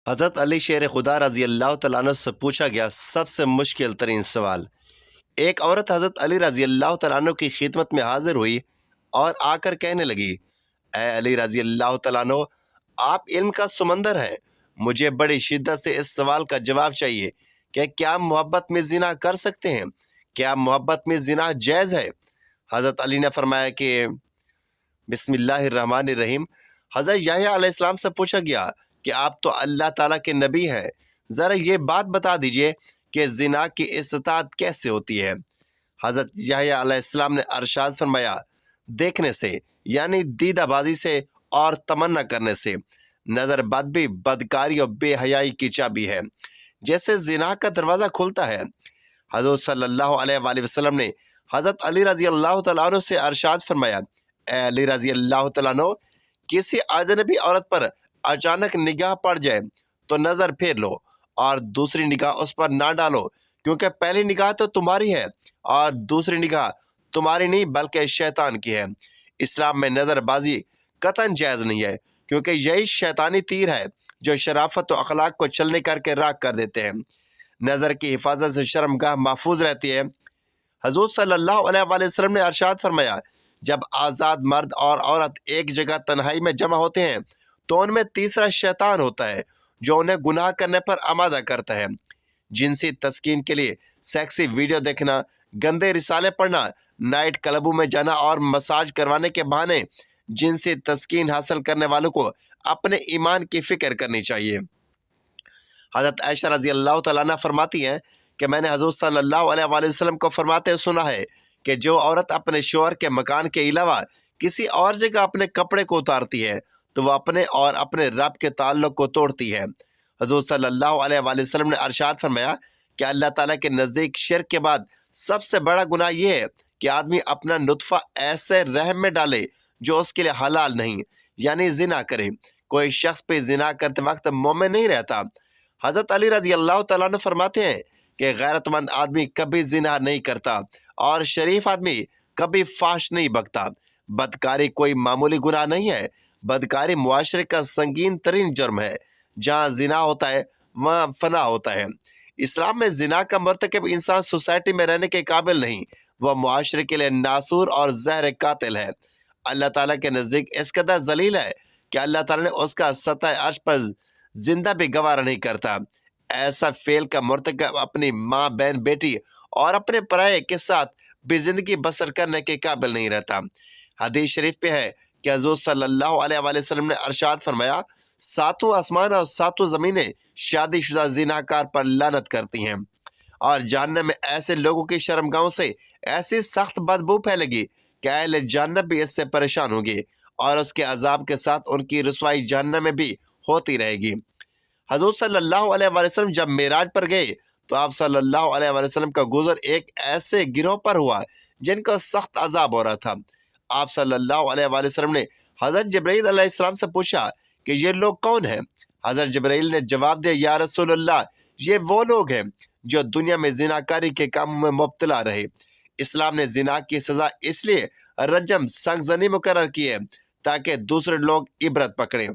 حضرت علی شیر خدا رضی اللہ تعالیٰ عنہ سے پوچھا گیا سب سے مشکل ترین سوال۔ ایک عورت حضرت علی رضی اللہ تعالیٰ عنہ کی خدمت میں حاضر ہوئی اور آ کر کہنے لگی، اے علی رضی اللہ تعالیٰ عنہ، آپ علم کا سمندر ہیں، مجھے بڑی شدت سے اس سوال کا جواب چاہیے کہ کیا محبت میں زنا کر سکتے ہیں؟ کیا محبت میں زنا جائز ہے؟ حضرت علی نے فرمایا کہ بسم اللہ الرحمن الرحیم۔ حضرت یحییٰ علیہ السلام سے پوچھا گیا کہ آپ تو اللہ تعالیٰ کے نبی ہیں، ذرا یہ بات بتا دیجئے کہ زنا کی استطاعت کیسے ہوتی ہے؟ حضرت یحییٰ علیہ السلام نے ارشاد فرمایا، دیکھنے سے یعنی دیدہ بازی سے اور تمنا کرنے سے۔ نظر بد بھی بدکاری اور بے حیائی کی چابی ہے، جیسے زنا کا دروازہ کھلتا ہے۔ حضرت صلی اللہ علیہ وآلہ وسلم نے حضرت علی رضی اللہ تعالیٰ عنہ سے ارشاد فرمایا، اے علی رضی اللہ تعالیٰ عنہ، کسی اجنبی عورت پر اچانک نگاہ پڑ جائے تو نظر پھیر لو اور دوسری نگاہ اس پر نہ ڈالو، کیونکہ پہلی نگاہ تو تمہاری ہے اور دوسری نگاہ تمہاری نہیں بلکہ شیطان کی ہے۔ اسلام میں نظر بازی قطعاً جائز نہیں ہے، کیونکہ یہی شیطانی تیر ہے جو شرافت و اخلاق کو چلنے کر کے راکھ کر دیتے ہیں۔ نظر کی حفاظت سے شرمگاہ محفوظ رہتی ہے۔ حضور صلی اللہ علیہ وآلہ وسلم نے ارشاد فرمایا، جب آزاد مرد اور عورت ایک جگہ تنہائی میں جمع ہوتے ہیں تو ان میں تیسرا شیطان ہوتا ہے جو انہیں گناہ کرنے پر آمادہ کرتا ہے۔ جنسی تسکین کے لیے سیکسی ویڈیو دیکھنا، گندے رسالے پڑھنا، نائٹ کلبوں میں جانا اور مساج کروانے کے بہانے جنسی تسکین حاصل کرنے والوں کو اپنے ایمان کی فکر کرنی چاہیے۔ حضرت عائشہ رضی اللہ تعالیٰ عنہ فرماتی ہیں کہ میں نے حضور صلی اللہ علیہ وآلہ وسلم کو فرماتے سنا ہے کہ جو عورت اپنے شوہر کے مکان کے علاوہ کسی اور جگہ اپنے کپڑے کو اتارتی ہے تو وہ اپنے اور اپنے رب کے تعلق کو توڑتی ہے۔ حضور صلی اللہ علیہ وآلہ وسلم نے ارشاد فرمایا کہ اللہ تعالیٰ کے نزدیک شرک کے بعد سب سے بڑا گناہ یہ ہے کہ آدمی اپنا نطفہ ایسے رحم میں ڈالے جو اس کے لیے حلال نہیں، یعنی زنا کرے۔ کوئی شخص پہ زنا کرتے وقت مومن نہیں رہتا۔ حضرت علی رضی اللہ تعالیٰ عنہ فرماتے ہیں کہ غیرت مند آدمی کبھی زنا نہیں کرتا اور شریف آدمی کبھی فحش نہیں بکتا۔ بدکاری کوئی معمولی گناہ نہیں ہے، بدکاری معاشرے کا سنگین ترین جرم ہے۔ جہاں زنا ہوتا ہے وہاں فنا ہوتا ہے۔ اسلام میں زنا کا مرتکب انسان سوسائٹی میں رہنے کے قابل نہیں، وہ معاشرے کے لیے ناسور اور زہر قاتل ہے۔ اللہ تعالیٰ کے نزدیک اس قدر ذلیل ہے کہ اللہ تعالیٰ نے اس کا سطح عرش پر زندہ بھی گوارا نہیں کرتا۔ ایسا فعل کا مرتکب اپنی ماں، بہن، بیٹی اور اپنے پرائے کے ساتھ بھی زندگی بسر کرنے کے قابل نہیں رہتا۔ حدیث شریف پہ ہے کہ حضور صلی اللہ علیہ وآلہ وسلم نے ارشاد فرمایا، ساتوں آسمان اور ساتوں زمینیں شادی شدہ زناکار پر لعنت کرتی ہیں، اور جہنم میں ایسے لوگوں کی شرمگاہوں سے ایسی سخت بدبو پھیلے گی کہ اہل جہنم بھی اس سے پریشان ہوں گے، اور اس کے عذاب کے ساتھ ان کی رسوائی جہنم میں بھی ہوتی رہے گی۔ حضور صلی اللہ علیہ وآلہ وسلم جب معراج پر گئے تو آپ صلی اللہ علیہ وآلہ وسلم کا گزر ایک ایسے گروہ پر ہوا جن کو سخت عذاب ہو رہا تھا۔ آپ صلی اللہ علیہ وآلہ وسلم نے حضرت جبرائیل علیہ السلام سے پوچھا کہ یہ لوگ کون ہیں؟ حضرت جبرائیل نے جواب دیا، یا رسول اللہ، یہ وہ لوگ ہیں جو دنیا میں زناکاری کے کاموں میں مبتلا رہے۔ اسلام نے زنا کی سزا اس لیے رجم سنگزنی مقرر کی ہے تاکہ دوسرے لوگ عبرت پکڑیں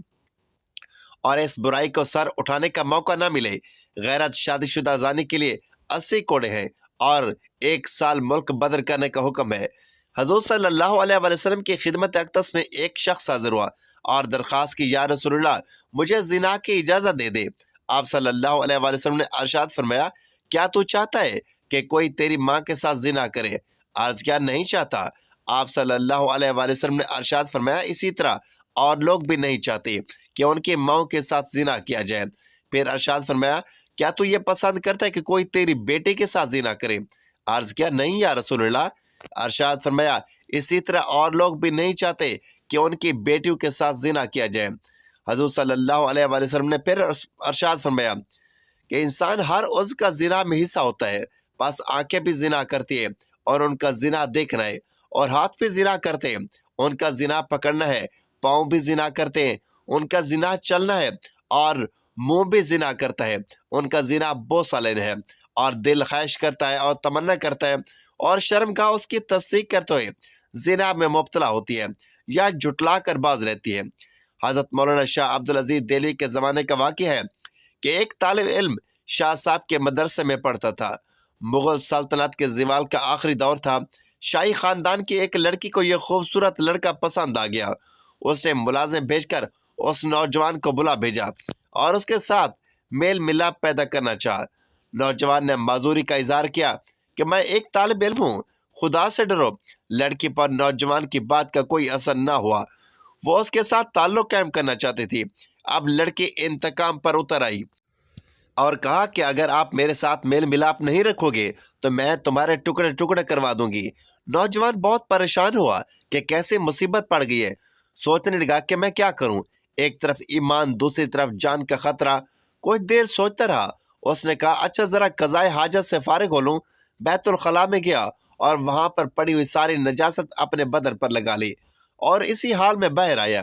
اور اس برائی کو سر اٹھانے کا موقع نہ ملے۔ غیرت شادی شدہ زانی کے لیے 80 کوڑے ہیں اور 1 سال ملک بدر کرنے کا حکم ہے۔ حضور صلی اللہ علیہ وآلہ وسلم کی خدمت اقدس میں ایک شخص حاضر ہوا اور درخواست کی، یا رسول اللہ، مجھے زنا کی اجازت دے دے۔ آپ صلی اللہ علیہ وآلہ وسلم نے ارشاد فرمایا، کیا تو چاہتا ہے کہ کوئی تیری ماں کے ساتھ زنا کرے؟ عرض کیا، نہیں چاہتا۔ آپ صلی اللہ علیہ وآلہ وسلم نے ارشاد فرمایا، اسی طرح اور لوگ بھی نہیں چاہتے کہ ان کی ماؤں کے ساتھ زنا کیا جائے۔ پھر ارشاد فرمایا، کیا تو یہ پسند کرتا ہے کہ کوئی تیری بیٹی کے ساتھ زنا کرے؟ عرض کیا، نہیں یا رسول اللہ۔ ارشاد فرمایا، اسی طرح اور لوگ بھی نہیں چاہتے کہ ان کی بیٹیوں کے ساتھ زنا کیا جائے۔ حضور صلی اللہ علیہ وآلہ وسلم نے پھر ارشاد فرمایا کہ انسان ہر عضو کا زنا میں حصہ ہوتا ہے، بس آنکھیں بھی زنا کرتی ہیں اور ان کا زنا دیکھنا ہے، اور ہاتھ بھی زنا کرتے ہیں، ان کا زنا پکڑنا ہے، پاؤں بھی زنا کرتے ہیں، ان کا زنا چلنا ہے، اور منہ بھی زنا کرتا ہے، ان کا زنا بوسہ لینا ہے، اور دل خواہش کرتا ہے اور تمنا کرتا ہے، اور شرمگاہ اس کی تصدیق کرتے ہوئے زنا میں مبتلا ہوتی ہے یا جھٹلا کر باز رہتی ہے۔ حضرت مولانا شاہ عبدالعزیز دہلوی کے زمانے کا واقعہ ہے کہ ایک طالب علم شاہ صاحب کے مدرسے میں پڑھتا تھا۔ مغل سلطنت کے زوال کا آخری دور تھا۔ شاہی خاندان کی ایک لڑکی کو یہ خوبصورت لڑکا پسند آ گیا۔ اس نے ملازم بھیج کر اس نوجوان کو بلا بھیجا اور اس کے ساتھ میل ملاپ پیدا کرنا چاہا۔ نوجوان نے معذوری کا اظہار کیا کہ میں ایک طالب علم ہوں، خدا سے ڈرو۔ لڑکی پر نوجوان کی بات کا کوئی اثر نہ ہوا۔ وہ اس کے ساتھ تعلق قائم کرنا چاہتی تھی۔ اب لڑکی انتقام پر اتر آئی اور کہا کہ اگر آپ میرے ساتھ میل ملاپ نہیں رکھو گے تو میں تمہارے ٹکڑے ٹکڑے کروا دوں گی۔ نوجوان بہت پریشان ہوا کہ کیسے مصیبت پڑ گئی ہے۔ سوچنے لگا کہ میں کیا کروں، ایک طرف ایمان، دوسری طرف جان کا خطرہ۔ کچھ دیر سوچتا رہا۔ اس نے کہا اچھا ذرا قضائے حاجت سے فارغ ہو لوں۔ بیت الخلاء میں گیا اور وہاں پر پڑی ہوئی ساری نجاست اپنے بدن پر لگا لی اور اسی حال میں باہر آیا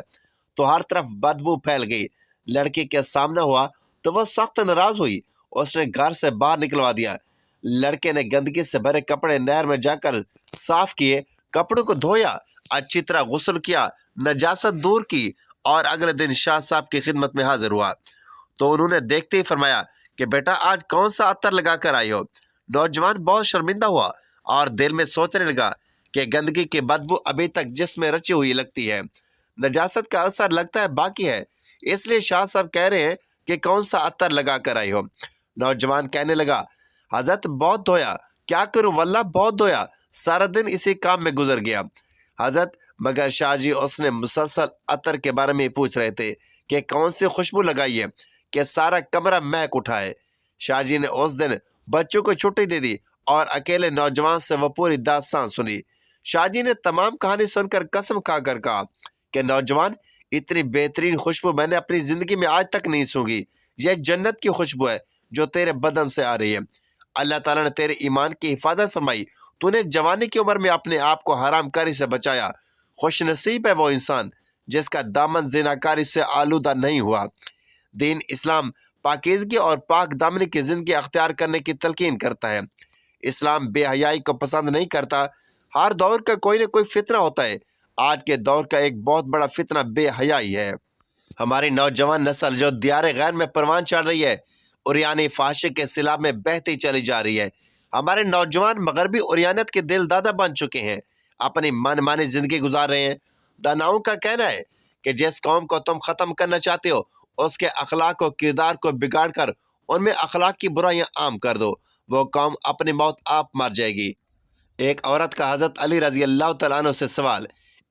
تو ہر طرف بدبو پھیل گئی۔ لڑکی کے سامنے ہوا تو وہ سخت ناراض ہوئی۔ اس نے گھر سے باہر نکلوا دیا۔ لڑکے نے گندگی سے بھرے کپڑے نہر میں جا کر صاف کیے، کپڑوں کو دھویا، اچھی طرح غسل کیا، نجاست دور کی اور اگلے دن شاہ صاحب کی خدمت میں حاضر ہوا تو انہوں نے دیکھتے ہی فرمایا کہ بیٹا آج کون سا عطر لگا کر آئی ہو؟ نوجوان بہت شرمندہ ہوا اور دل میں سوچنے لگا کہ گندگی کی بدبو ابھی تک جسم میں رچی ہوئی لگتی ہے، نجاست کا اثر لگتا ہے باقی ہے، اس لیے شاہ صاحب کہہ رہے ہیں کہ کون سا عطر لگا کر آئی ہو۔ نوجوان کہنے لگا حضرت بہت دھویا، کیا کروں واللہ بہت دھویا، سارا دن اسی کام میں گزر گیا۔ حضرت مگر شاہ جی اس نے مسلسل عطر کے بارے میں پوچھ رہے تھے کہ کون سی خوشبو لگائی ہے کہ سارا کمرہ مہک اٹھا ہے۔ شاہ جی نے اس دن بچوں کو چھٹی دے دی اور اکیلے نوجوان سے وہ پوری داستان سنی۔ شاہ جی نے تمام کہانی سن کر قسم کھا کر کہا کہ نوجوان اتنی بہترین خوشبو میں نے اپنی زندگی میں آج تک نہیں سونگھی۔ یہ جنت کی خوشبو ہے جو تیرے بدن سے آ رہی ہے۔ اللہ تعالیٰ نے تیرے ایمان کی حفاظت فرمائی، تو نے جوانی کی عمر میں اپنے آپ کو حرام کاری سے بچایا۔ خوش نصیب ہے وہ انسان جس کا دامن زناکاری سے آلودہ نہیں ہوا۔ دین اسلام پاکیزگی اور پاک دامنی کی زندگی اختیار کرنے کی تلقین کرتا ہے۔ اسلام بے حیائی کو پسند نہیں کرتا۔ ہر دور کا کوئی نہ کوئی فتنہ ہوتا ہے۔ آج کے دور کا ایک بہت بڑا فتنہ بے حیائی ہے۔ ہماری نوجوان نسل جو دیار غیر میں پروان چڑھ رہی ہے، عریانی فحاشی کے سیلاب میں بہتی چلی جا رہی ہے۔ ہمارے نوجوان مغربی عریانیت کے دل دادا بن چکے ہیں، اپنی من مانی زندگی گزار رہے ہیں۔ داناؤں کا کہنا ہے کہ جس قوم کو تم ختم کرنا چاہتے ہو اس کے اخلاق و کردار کو بگاڑ کر ان میں اخلاق کی برائیاں عام کر دو، وہ قوم اپنی موت آپ مر جائے گی۔ ایک عورت کا حضرت علی رضی اللہ تعالیٰ عنہ سے سوال۔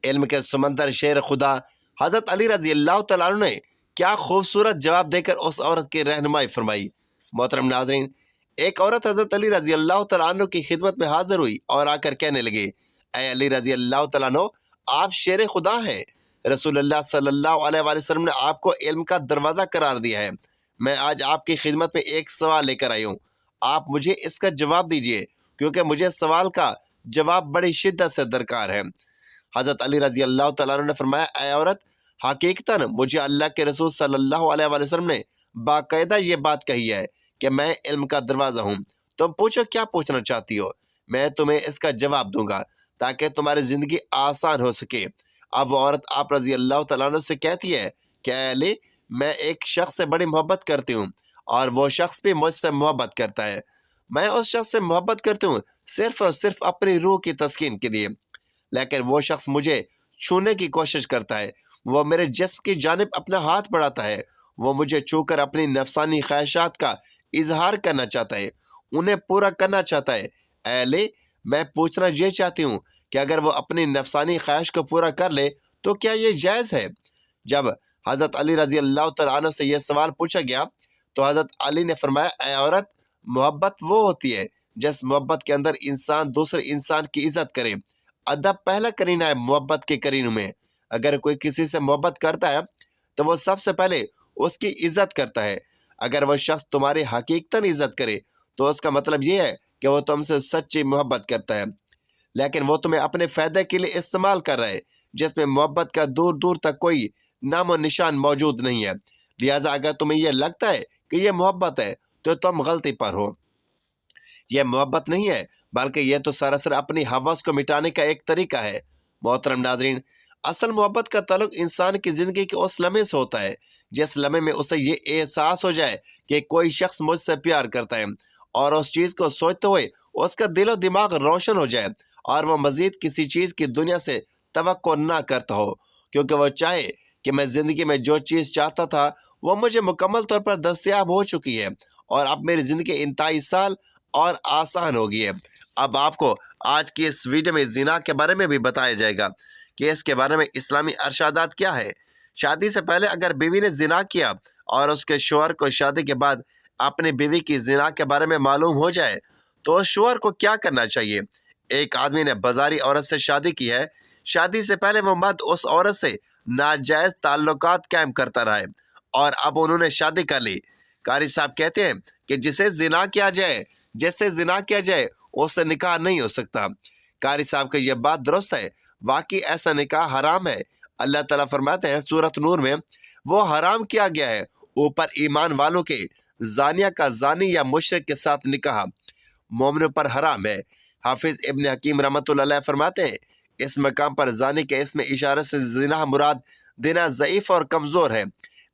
علم کے سمندر شیر خدا حضرت علی رضی اللہ تعالیٰ عنہ نے کیا خوبصورت جواب دے کر اس عورت کی رہنمائی فرمائی۔ محترم ناظرین، ایک عورت حضرت علی رضی اللہ تعالیٰ عنہ کی خدمت میں حاضر ہوئی اور آ کر کہنے لگی اے علی رضی اللہ تعالیٰ عنہ، آپ شیر خدا ہیں۔ رسول اللہ صلی اللہ علیہ وآلہ وسلم نے آپ کو علم کا دروازہ قرار دیا ہے۔ میں آج آپ کی خدمت میں ایک سوال لے کر آئی ہوں، آپ مجھے اس کا جواب دیجئے کیونکہ مجھے سوال کا جواب بڑی شدت سے درکار ہے۔ حضرت علی رضی اللہ تعالیٰ عنہ نے فرمایا اے عورت، حقیقتاً مجھے اللہ کے رسول صلی اللہ علیہ وآلہ وسلم نے باقاعدہ یہ بات کہی ہے کہ میں علم کا دروازہ ہوں۔ تم پوچھو کیا پوچھنا چاہتی ہو، میں تمہیں اس کا جواب دوں گا تاکہ تمہاری زندگی آسان ہو سکے۔ اب وہ عورت آپ رضی اللہ تعالیٰ عنہ سے کہتی ہے کہ اے علی، میں ایک شخص سے بڑی محبت کرتی ہوں اور وہ شخص بھی مجھ سے محبت کرتا ہے۔ میں اس شخص سے محبت کرتی ہوں صرف اور صرف اپنی روح کی تسکین کے لیے، لیکن وہ شخص مجھے چھونے کی کوشش کرتا ہے، وہ میرے جسم کی جانب اپنا ہاتھ بڑھاتا ہے، وہ مجھے چھو کر اپنی نفسانی خواہشات کا اظہار کرنا چاہتا ہے، انہیں پورا کرنا چاہتا ہے۔ اے علی، میں پوچھنا یہ چاہتی ہوں کہ اگر وہ اپنی نفسانی خواہش کو پورا کر لے تو کیا یہ جائز ہے؟ جب حضرت علی رضی اللہ تعالیٰ عنہ سے یہ سوال پوچھا گیا تو حضرت علی نے فرمایا اے عورت، محبت وہ ہوتی ہے جس محبت کے اندر انسان دوسرے انسان کی عزت کرے۔ ادب پہلا کرینہ ہے محبت کے کرینوں میں۔ اگر کوئی کسی سے محبت کرتا ہے تو وہ سب سے پہلے اس کی عزت کرتا ہے۔ اگر وہ شخص تمہاری حقیقتاً عزت کرے تو اس کا مطلب یہ ہے کہ وہ تم سے سچی محبت کرتا ہے، لیکن وہ تمہیں اپنے فائدے کے لیے استعمال کر رہا ہے جس میں محبت کا دور دور تک کوئی نام و نشان موجود نہیں ہے۔ لہٰذا اگر تمہیں یہ لگتا ہے کہ یہ محبت ہے تو تم غلطی پر ہو۔ یہ محبت نہیں ہے بلکہ یہ تو سراسر اپنی ہوس کو مٹانے کا ایک طریقہ ہے۔ محترم ناظرین، اصل محبت کا تعلق انسان کی زندگی کے اس لمحے سے ہوتا ہے جس لمحے میں اسے یہ احساس ہو جائے کہ کوئی شخص مجھ سے پیار کرتا ہے، اور اس چیز کو سوچتے ہوئے اس کا دل و دماغ روشن ہو جائے اور وہ مزید کسی چیز کی دنیا سے توقع نہ کرتا ہو، کیونکہ وہ چاہے کہ میں زندگی میں جو چیز چاہتا تھا وہ مجھے مکمل طور پر دستیاب ہو چکی ہے، اور اب میری زندگی انتہائی سال اور آسان ہو گئی ہے۔ اب آپ کو آج کی اس ویڈیو میں زنا کے بارے میں بھی بتایا جائے گا کہ اس کے بارے میں اسلامی ارشادات کیا ہے۔ شادی سے پہلے اگر بیوی نے زنا کیا اور اس کے شوہر کو شادی کے بعد اپنی بیوی کی زنا کے بارے میں معلوم ہو جائے تو شوہر کو کیا کرنا چاہیے؟ ایک آدمی نے بازاری عورت سے شادی کی ہے۔ شادی سے پہلے وہ مرد اس عورت سے ناجائز تعلقات قائم کرتا رہا ہے، اور اب انہوں نے شادی کر لی۔ قاری صاحب کہتے ہیں کہ جسے زنا کیا جائے اس سے نکاح نہیں ہو سکتا۔ قاری صاحب کی یہ بات درست ہے، واقعی ایسا نکاح حرام ہے۔ اللہ تعالیٰ فرماتے ہیں سورۃ نور میں، وہ حرام کیا گیا ہے اوپر ایمان والوں کے زانیہ کا زانی یا مشرک کے ساتھ نکاح مومنوں پر حرام ہے۔ حافظ ابن حکیم رحمۃ اللہ علیہ فرماتے ہیں اس مقام پر زانی کے اسم اشارے سے زنا مراد دینا ضعیف اور کمزور ہے۔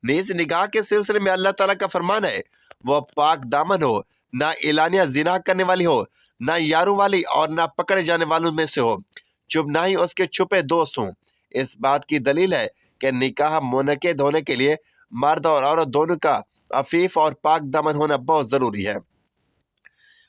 نیز نکاح کے سلسلے میں اللہ تعالیٰ کا فرمان ہے وہ پاک دامن ہو، نہ اعلانیہ زنا کرنے والی ہو، نہ یاروں والی اور نہ پکڑے جانے والوں میں سے ہو، نہ ہی اس کے چھپے دوست ہوں۔ اس بات کی دلیل ہے کہ نکاح منعقد ہونے کے لیے مرد اور عورت دونوں کا عفیف اور پاک دامن ہونا بہت ضروری ہے۔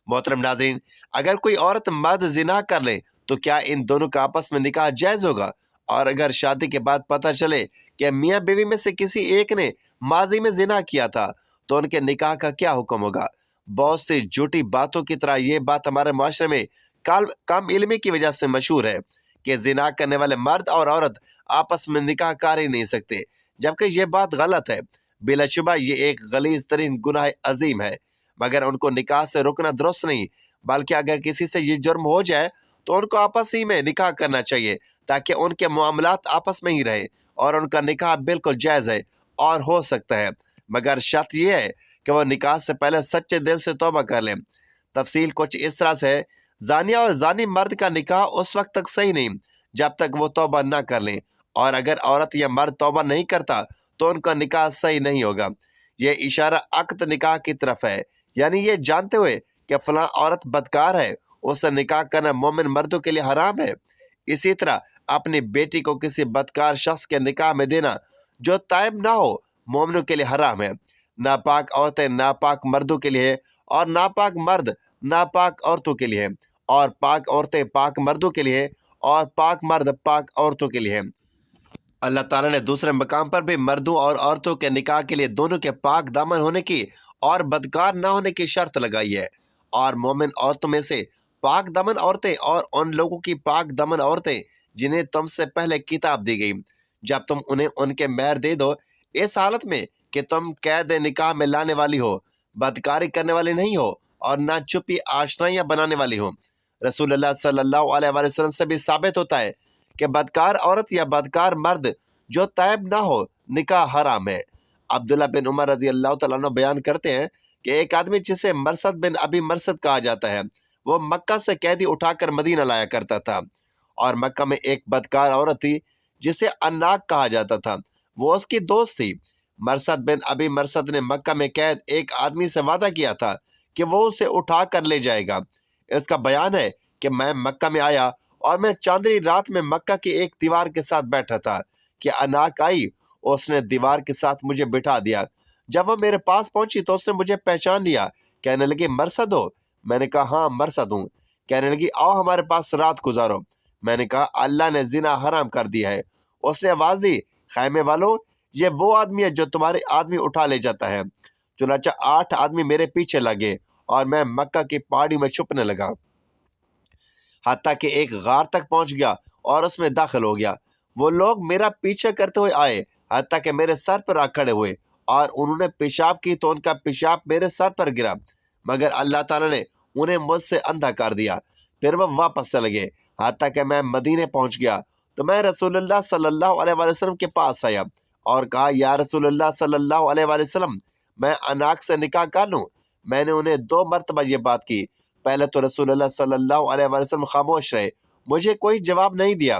محترم ناظرین، اگر کوئی عورت مرد زنا کر لے تو کیا ان دونوں کا آپس میں نکاح جائز ہوگا؟ اور اگر شادی کے بعد پتہ چلے کہ میاں بیوی میں سے کسی ایک نے ماضی میں زنا کیا تھا تو ان کے نکاح کا کیا حکم ہوگا؟ بہت سی جھوٹی باتوں کی طرح یہ بات ہمارے معاشرے میں کم علمی کی وجہ سے مشہور ہے کہ زنا کرنے والے مرد اور عورت آپس میں نکاح کر ہی نہیں سکتے، جبکہ یہ بات غلط ہے۔ بلا شبہ یہ ایک غلیظ ترین گناہ عظیم ہے، مگر ان کو نکاح سے روکنا درست نہیں، بلکہ اگر کسی سے یہ جرم ہو جائے تو ان کو آپس ہی میں نکاح کرنا چاہیے تاکہ ان کے معاملات آپس میں ہی رہے، اور ان کا نکاح بالکل جائز ہے اور ہو سکتا ہے، مگر شرط یہ ہے کہ وہ نکاح سے پہلے سچے دل سے توبہ کر لیں۔ تفصیل کچھ اس طرح سے ہے، زانیہ اور زانی مرد کا نکاح اس وقت تک صحیح نہیں جب تک وہ توبہ نہ کر لیں، اور اگر عورت یا مرد توبہ نہیں کرتا تو ان کا نکاح صحیح نہیں ہوگا۔ یہ اشارہ عقد نکاح کی طرف ہے، یعنی یہ جانتے ہوئے کہ فلاں عورت بدکار ہے اس سے نکاح کرنا مومن مردوں کے لیے حرام ہے۔ اسی طرح اپنی بیٹی کو کسی بدکار شخص کے نکاح میں دینا جو تائب نہ ہو مومنوں کے لیے حرام ہے۔ ناپاک عورتیں ناپاک مردوں کے لیے، اور ناپاک مرد ناپاک عورتوں کے لیے، اور پاک عورتیں پاک مردوں کے لیے، اور پاک مرد پاک عورتوں کے لیے۔ اللہ تعالیٰ نے دوسرے مقام پر بھی مردوں اور عورتوں کے نکاح کے لیے دونوں کے پاک دامن ہونے کی اور بدکار نہ ہونے کی شرط لگائی ہے، اور مومن عورتوں میں سے پاک دامن عورتیں اور ان لوگوں کی پاک دامن عورتیں جنہیں تم سے پہلے کتاب دی گئی، جب تم انہیں ان کے مہر دے دو، اس حالت میں کہ تم قید نکاح میں لانے والی ہو، بدکاری کرنے والی نہیں ہو، اور نہ چھپی آشنائیاں بنانے والی ہو۔ رسول اللہ صلی اللہ علیہ وآلہ وسلم سے بھی ثابت ہوتا ہے کہ بدکار عورت یا بدکار مرد جو تائب نہ ہو نکاح حرام ہے۔ عبداللہ بن عمر رضی اللہ تعالیٰ عنہ بیان کرتے ہیں کہ ایک آدمی جسے مرثد بن ابی مرثد کہا جاتا ہے، وہ مکہ سے قیدی اٹھا کر مدینہ لایا کرتا تھا، اور مکہ میں ایک بدکار عورت تھی جسے اناک کہا جاتا تھا، وہ اس کی دوست تھی۔ مرثد بن ابی مرثد نے مکہ میں قید ایک آدمی سے وعدہ کیا تھا کہ وہ اسے اٹھا کر لے جائے گا۔ اس کا بیان ہے کہ میں مکہ میں آیا اور میں چاندنی رات میں مکہ کی ایک دیوار کے ساتھ بیٹھا تھا کہ اناک آئی، اس نے دیوار کے ساتھ مجھے بٹھا دیا۔ جب وہ میرے پاس پہنچی تو اس نے مجھے پہچان لیا، کہنے لگی مرثد ہو؟ میں نے کہا ہاں مرثد ہوں۔ کہنے لگی آؤ ہمارے پاس رات گزارو۔ میں نے کہا اللہ نے زنا حرام کر دیا ہے۔ اس نے آواز دی خیمے والوں، یہ وہ آدمی ہے جو تمہارے آدمی اٹھا لے جاتا ہے۔ چنانچہ 8 آدمی میرے پیچھے لگے اور میں مکہ کی پہاڑی میں چھپنے لگا، حتیٰ کہ ایک غار تک پہنچ گیا اور اس میں داخل ہو گیا۔ وہ لوگ میرا پیچھے کرتے ہوئے آئے حتیٰ کہ میرے سر پر آ کھڑے ہوئے، اور انہوں نے پیشاب کی تو ان کا پیشاب میرے سر پر گرا، مگر اللہ تعالیٰ نے انہیں مجھ سے اندھا کر دیا۔ پھر وہ واپس چلے گئے حتیٰ کہ میں مدینے پہنچ گیا تو میں رسول اللہ صلی اللہ علیہ وآلہ وسلم کے پاس آیا اور کہا یا رسول اللہ صلی اللہ علیہ وآلہ وسلم، میں اناک سے نکاح کر لوں؟ میں نے انہیں 2 مرتبہ یہ بات کی۔ پہلے تو رسول اللہ صلی اللہ علیہ وآلہ وسلم خاموش رہے، مجھے کوئی جواب نہیں دیا۔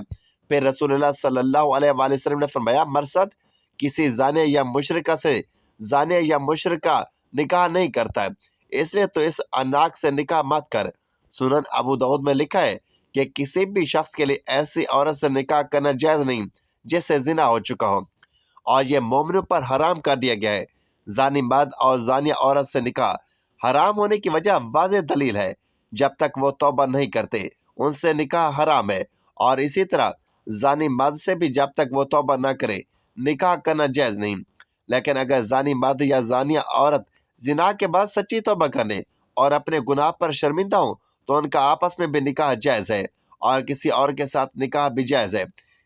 پھر رسول اللہ صلی اللہ علیہ وآلہ وسلم نے فرمایا مرصد کسی زانیہ یا مشرکہ سے زانیہ یا مشرکہ نکاح نہیں کرتا ہے، اس لیے تو اس اناک سے نکاح مت کر۔ سنن ابو داؤد میں لکھا ہے کہ کسی بھی شخص کے لیے ایسی عورت سے نکاح کرنا جائز نہیں جس سے زنا ہو چکا ہو، اور یہ مومنوں پر حرام کر دیا گیا ہے۔ زانی مرد اور زانیہ عورت سے نکاح حرام ہونے کی وجہ واضح دلیل ہے، جب تک وہ توبہ نہیں کرتے ان سے نکاح حرام ہے، اور اسی طرح زانی مرد سے بھی جب تک وہ توبہ نہ کرے نکاح کرنا جائز نہیں۔ لیکن اگر زانی مرد یا زانیہ عورت زنا کے بعد سچی توبہ کرنے اور اپنے گناہ پر شرمندہ ہوں تو ان کا آپس میں بھی نکاح جائز ہے، اور کسی اور کے ساتھ نکاح بھی جائز ہے۔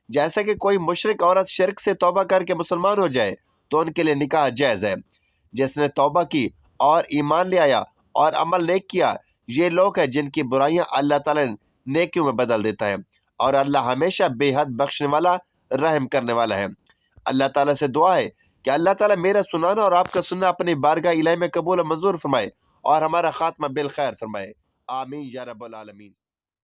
جیسے کہ کوئی مشرک عورت شرک سے توبہ کر کے مسلمان ہو جائے تو ان کے لیے نکاح جائز ہے۔ جس نے توبہ کی اور ایمان لے آیا اور عمل نیک کیا، یہ لوگ ہیں جن کی برائیاں اللہ تعالیٰ نیکیوں میں بدل دیتا ہے، اور اللہ ہمیشہ بے حد بخشنے والا رحم کرنے والا ہے۔ اللہ تعالیٰ سے دعا ہے کہ اللہ تعالیٰ میرا سنانا اور آپ کا سننا اپنی بارگاہ الہی میں قبول و منظور فرمائے، اور ہمارا خاتمہ بالخیر فرمائے۔ آمین یا رب العالمین۔